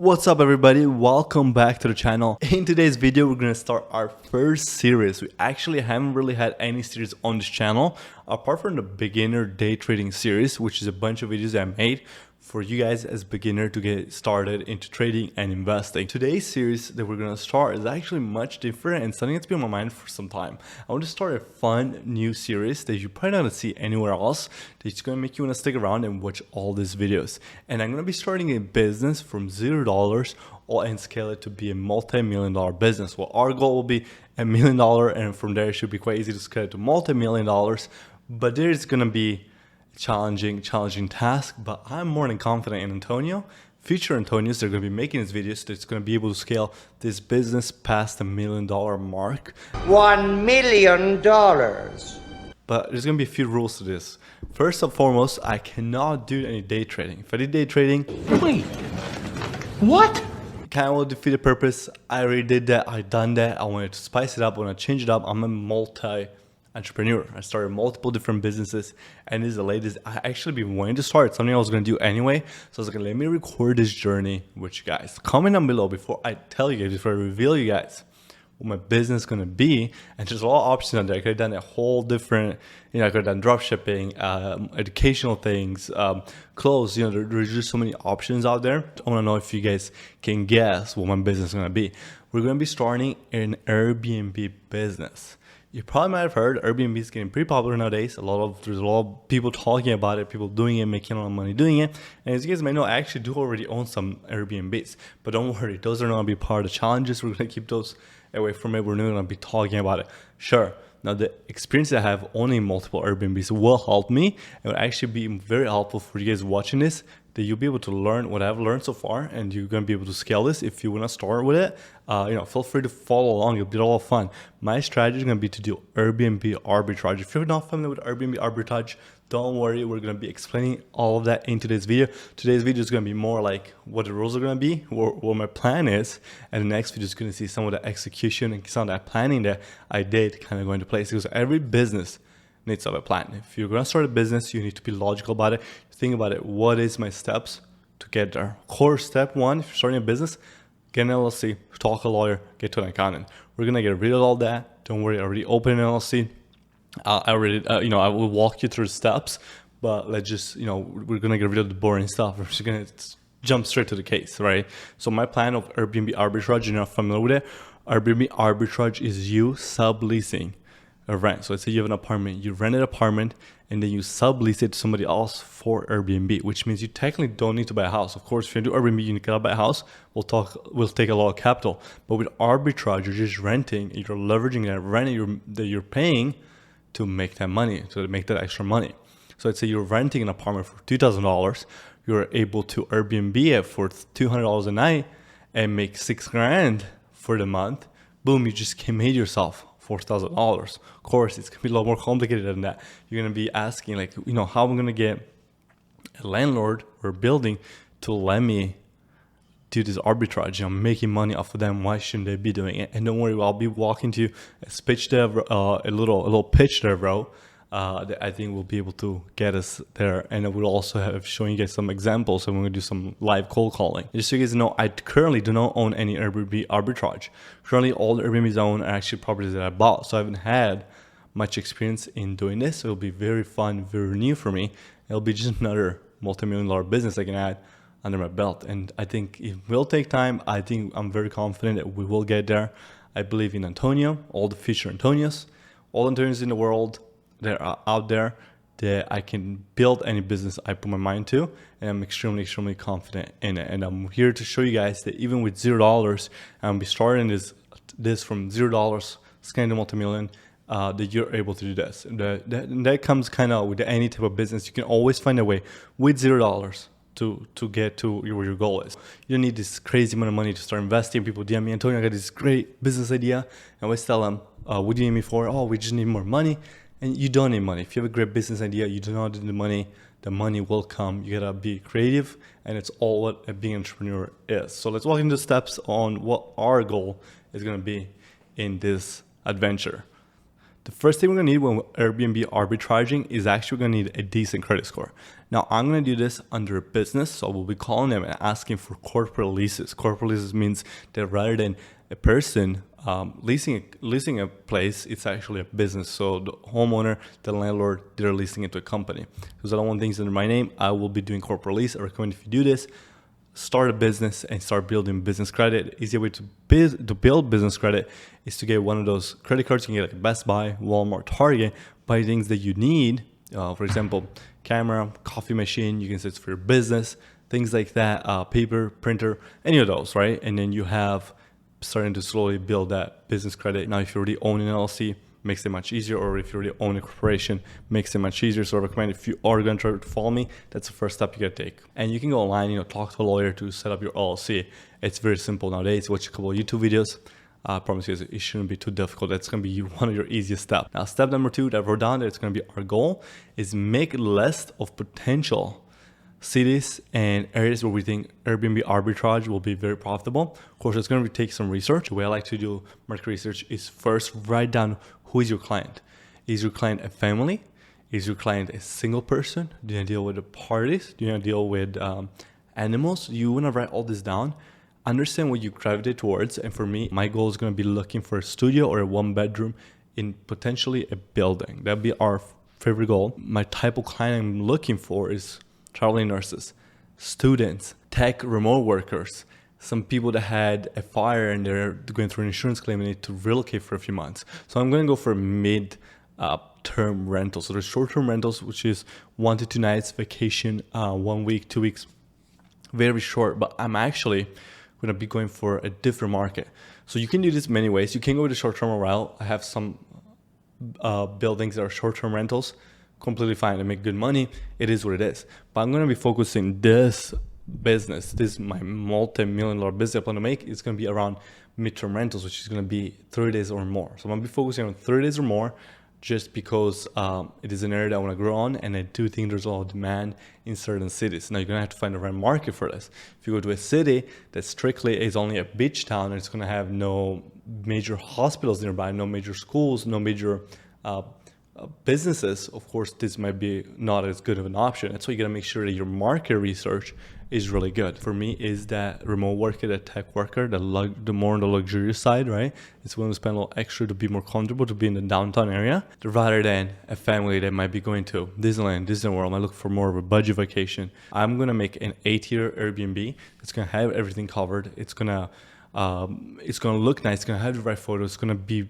What's up everybody, welcome back to the channel. In today's video we're going to start our first series. We actually haven't really had any series on this channel apart from the beginner day trading series, which is a bunch of videos that I made for you guys as beginner to get started into trading and investing. Today's series that we're going to start is actually much different and something that's been on my mind for some time. I want to start a fun new series that you're probably not going to see anywhere else, that's going to make you want to stick around and watch all these videos. And I'm going to be starting a business from $0 and scale it to be a multi-million-dollar business. Well, our goal will be $1 million, and from there it should be quite easy to scale it to multi-million dollars. But there's going to be challenging task, but I'm more than confident in Antonio. Future Antonios, they're going to be making these videos that's going to be able to scale this business past the $1 million mark. $1 million. But there's going to be a few rules to this. First and foremost, I cannot do any day trading. If I did day trading, Wait, what? kind of will defeat the purpose. I already did that. I done that. I wanted to spice it up. I want to change it up. I'm a multi-entrepreneur. I started multiple different businesses, and this is the latest. I actually been wanting to start something I was going to do anyway. So I was like, let me record this journey with you guys. Comment down below before I tell you guys, before I reveal you guys what my business is going to be. And there's a lot of options out there. I could have done a whole different, I could have done drop shipping, educational things, clothes. There's just so many options out there. I want to know if you guys can guess what my business is going to be. We're going to be starting an Airbnb business. You probably might have heard Airbnb is getting pretty popular nowadays. There's a lot of people talking about it, people doing it, making a lot of money doing it. And as you guys may know, I actually do already own some Airbnbs. But don't worry, those are not going to be part of the challenges. We're going to keep those away from it. We're not going to be talking about it. Sure. Now, the experience that I have owning multiple Airbnbs will help me. It will actually be very helpful for you guys watching this, that you'll be able to learn what I've learned so far, and you're going to be able to scale this. If you want to start with it, feel free to follow along. It'll be a lot of fun. My strategy is going to be to do Airbnb arbitrage. If you're not familiar with Airbnb arbitrage, don't worry. We're going to be explaining all of that in today's video. Today's video is going to be more like what the rules are going to be, what my plan is. And the next video is going to see some of the execution and some of that planning that I did kind of go into place. Because every business needs to have a plan. If you're going to start a business, you need to be logical about it. Think about it. What is my steps to get there? Core step one, if you're starting a business, get an LLC, talk to a lawyer, get to an accountant. We're going to get rid of all that. Don't worry, I already opened an LLC. I will walk you through the steps, but let's just, we're going to get rid of the boring stuff. We're just going to jump straight to the case, right? So my plan of Airbnb arbitrage, you're not familiar with it. Airbnb arbitrage is you subleasing a rent. So let's say you have an apartment, you rent an apartment, and then you sublease it to somebody else for Airbnb, which means you technically don't need to buy a house. Of course, if you do Airbnb, you need to buy a house. We'll take a lot of capital. But with arbitrage, you're just renting, you're leveraging that rent that you're paying to make that money, to make that extra money. So let's say you're renting an apartment for $2,000, you're able to Airbnb it for $200 a night and make $6,000 for the month. Boom, you just made yourself $4,000. Of course, it's going to be a lot more complicated than that. You're going to be asking, how am I going to get a landlord or a building to let me do this arbitrage? I'm making money off of them. Why shouldn't they be doing it? And don't worry, I'll be walking to you a pitch dev, a little pitch dev row that I think will be able to get us there. And I will also have showing you guys some examples. So I'm going to do some live cold calling. Just so you guys know, I currently do not own any Airbnb arbitrage. Currently, all the Airbnbs I own are actually properties that I bought. So I haven't had much experience in doing this. So it'll be very fun, very new for me. It'll be just another multi-million-dollar business I can add under my belt. And I think it will take time. I think I'm very confident that we will get there. I believe in Antonio, all the future Antonios, all Antonios in the world that are out there, that I can build any business I put my mind to. And I'm extremely, extremely confident in it. And I'm here to show you guys that even with $0, I'm be starting this from $0, scaling to multi-million, that you're able to do this. That comes kind of with any type of business. You can always find a way with $0 to get to where your goal is. You don't need this crazy amount of money to start investing. People DM me, Antonio, I got this great business idea. And I always tell them, what do you need me for? Oh, we just need more money. And you don't need money. If you have a great business idea, you do not need the money. The money will come. You gotta be creative, and it's all what being an entrepreneur is. So let's walk into the steps on what our goal is gonna be in this adventure. The first thing we're gonna need when Airbnb arbitraging is actually gonna need a decent credit score. Now I'm gonna do this under a business, so we'll be calling them and asking for corporate leases. Corporate leases means that rather than a person leasing a place, it's actually a business. So the homeowner, the landlord, they're leasing it to a company. Because I don't want things under my name, I will be doing corporate lease. I recommend if you do this, start a business and start building business credit. Easier way to build business credit is to get one of those credit cards. You can get like Best Buy, Walmart, Target, buy things that you need. For example, camera, coffee machine, you can say it's for your business, things like that, paper, printer, any of those, right? And then you have starting to slowly build that business credit. Now, if you already own an LLC, makes it much easier, or if you already own a corporation, makes it much easier. So I recommend if you are going to try to follow me, that's the first step you gotta take. And you can go online, talk to a lawyer to set up your LLC. It's very simple nowadays. Watch a couple of YouTube videos. I promise you, it shouldn't be too difficult. That's gonna be one of your easiest steps. Now, step number 2 that I wrote down, that's gonna be our goal, is make a list of potential cities and areas where we think Airbnb arbitrage will be very profitable. Of course, it's going to take some research. The way I like to do market research is first write down who is your client. Is your client a family? Is your client a single person? Do you deal with the parties? Do you deal with animals? You want to write all this down. Understand what you gravitate towards. And for me, my goal is going to be looking for a studio or a 1-bedroom in potentially a building. That'd be our favorite goal. My type of client I'm looking for is traveling nurses, students, tech remote workers, some people that had a fire and they're going through an insurance claim and need to relocate for a few months. So I'm going to go for mid-term rentals. So there's short-term rentals, which is 1 to 2 nights, vacation, 1 week, 2 weeks, very short. But I'm actually going to be going for a different market. So you can do this many ways. You can go with the short-term route. I have some buildings that are short-term rentals. Completely fine. I make good money. It is what it is. But I'm going to be focusing this business, this my multi-million-dollar business I plan to make, is going to be around midterm rentals, which is going to be 30 days or more. So I'm going to be focusing on 30 days or more just because it is an area that I want to grow on, and I do think there's a lot of demand in certain cities. Now, you're going to have to find the right market for this. If you go to a city that strictly is only a beach town and it's going to have no major hospitals nearby, no major schools, no major businesses, of course, this might be not as good of an option. That's why you got to make sure that your market research is really good. For me, is that remote worker, that tech worker, the more on the luxurious side, right? It's willing to spend a little extra to be more comfortable, to be in the downtown area, rather than a family that might be going to Disneyland, Disney World, might look for more of a budget vacation. I'm going to make an 8-year Airbnb. It's going to have everything covered. It's going to look nice. It's going to have the right photos. It's going to be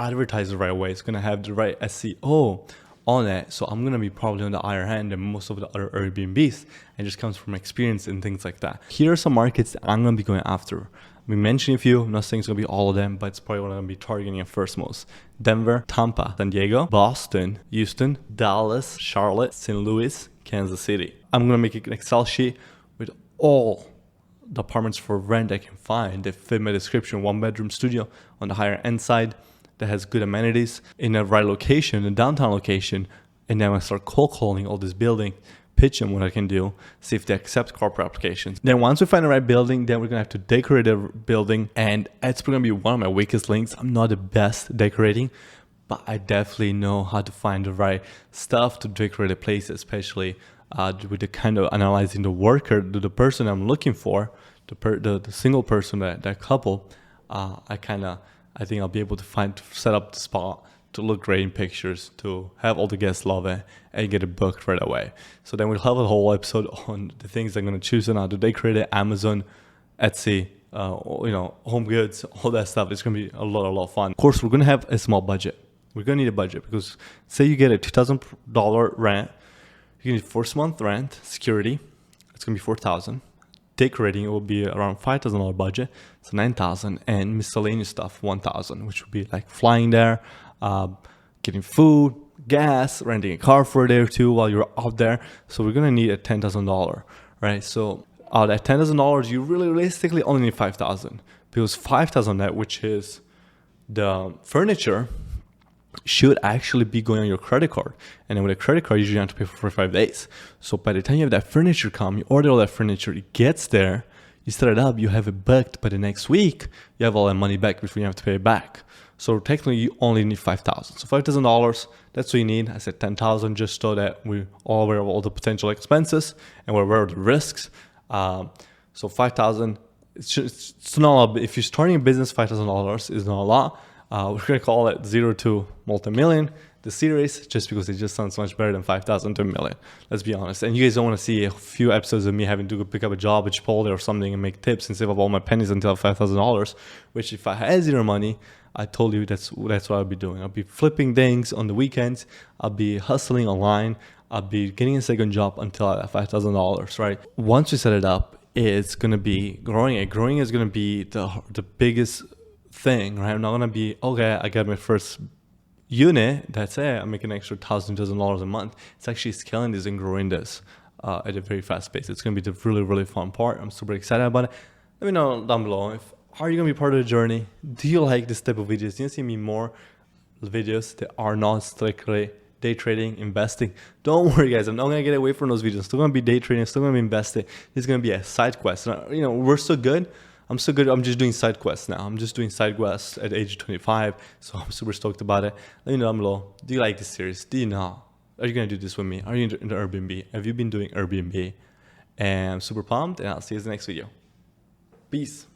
advertised the right way. It's going to have the right SEO on it. So I'm going to be probably on the higher hand than most of the other Airbnbs. And it just comes from experience and things like that. Here are some markets that I'm going to be going after. We mentioned a few. I'm not saying it's going to be all of them, but it's probably what I'm going to be targeting at first most. Denver, Tampa, San Diego, Boston, Houston, Dallas, Charlotte, St. Louis, Kansas City. I'm going to make an Excel sheet with all the apartments for rent I can find that fit my description. 1-bedroom studio on the higher end side that has good amenities in the right location, a downtown location. And then I start cold calling all this building, pitch them what I can do, see if they accept corporate applications. Then once we find the right building, then we're gonna have to decorate the building. And it's gonna be one of my weakest links. I'm not the best decorating, but I definitely know how to find the right stuff to decorate a place, especially with the kind of analyzing the worker, the person I'm looking for, the single person, that couple. I think I'll be able to set up the spot to look great in pictures, to have all the guests love it, and get it booked right away. So then we'll have a whole episode on the things I'm going to choose on how to decorate it, Amazon, Etsy, Home Goods, all that stuff. It's going to be a lot of fun. Of course, we're going to have a small budget. We're going to need a budget because say you get a $2,000 rent, you need 4-month rent, security, it's going to be $4,000. Decorating, it will be around $5,000 budget, so $9,000, and miscellaneous stuff $1,000, which would be like flying there, getting food, gas, renting a car for a day or two while you're out there. So we're gonna need a $10,000, right? So out of that $10,000, you really realistically only need $5,000 because $5,000 net, which is the furniture, should actually be going on your credit card. And then with a credit card, you usually have to pay for 45 days. So by the time you have that furniture come, you order all that furniture, it gets there, you set it up, you have it booked by the next week, you have all that money back before you have to pay it back. So technically you only need $5,000. So $5,000, that's what you need. I said 10,000 just so that we're all aware of all the potential expenses and we're aware of the risks. So 5,000, it's not a lot. If you're starting a business, $5,000 is not a lot. We're gonna call it 0 to multi-million, the series, just because it just sounds much better than 5,000 to a million. Let's be honest. And you guys don't want to see a few episodes of me having to go pick up a job at Chipotle or something and make tips and save up all my pennies until $5,000. Which, if I had zero money, I told you that's what I'll be doing. I'll be flipping things on the weekends. I'll be hustling online. I'll be getting a second job until I have $5,000. Right? Once we set it up, it's gonna be growing. Growing is gonna be the biggest thing, right? I'm not gonna be, okay, I got my first unit, that's it, I'm making an extra $1,000 a month. It's actually scaling this and growing this at a very fast pace. It's gonna be the really, really fun part. I'm super excited about it. Let me know down below, are you gonna be part of the journey? Do you like this type of videos? Do you see me more videos that are not strictly day trading, investing? Don't worry, guys, I'm not gonna get away from those videos. I'm still gonna be day trading, still gonna be investing. This is gonna be a side quest. We're so good. I'm so good. I'm just doing side quests now. I'm just doing side quests at age 25. So I'm super stoked about it. Let me know down below. Do you like this series? Do you know? Are you gonna do this with me? Are you into Airbnb? Have you been doing Airbnb? And I'm super pumped, and I'll see you in the next video. Peace.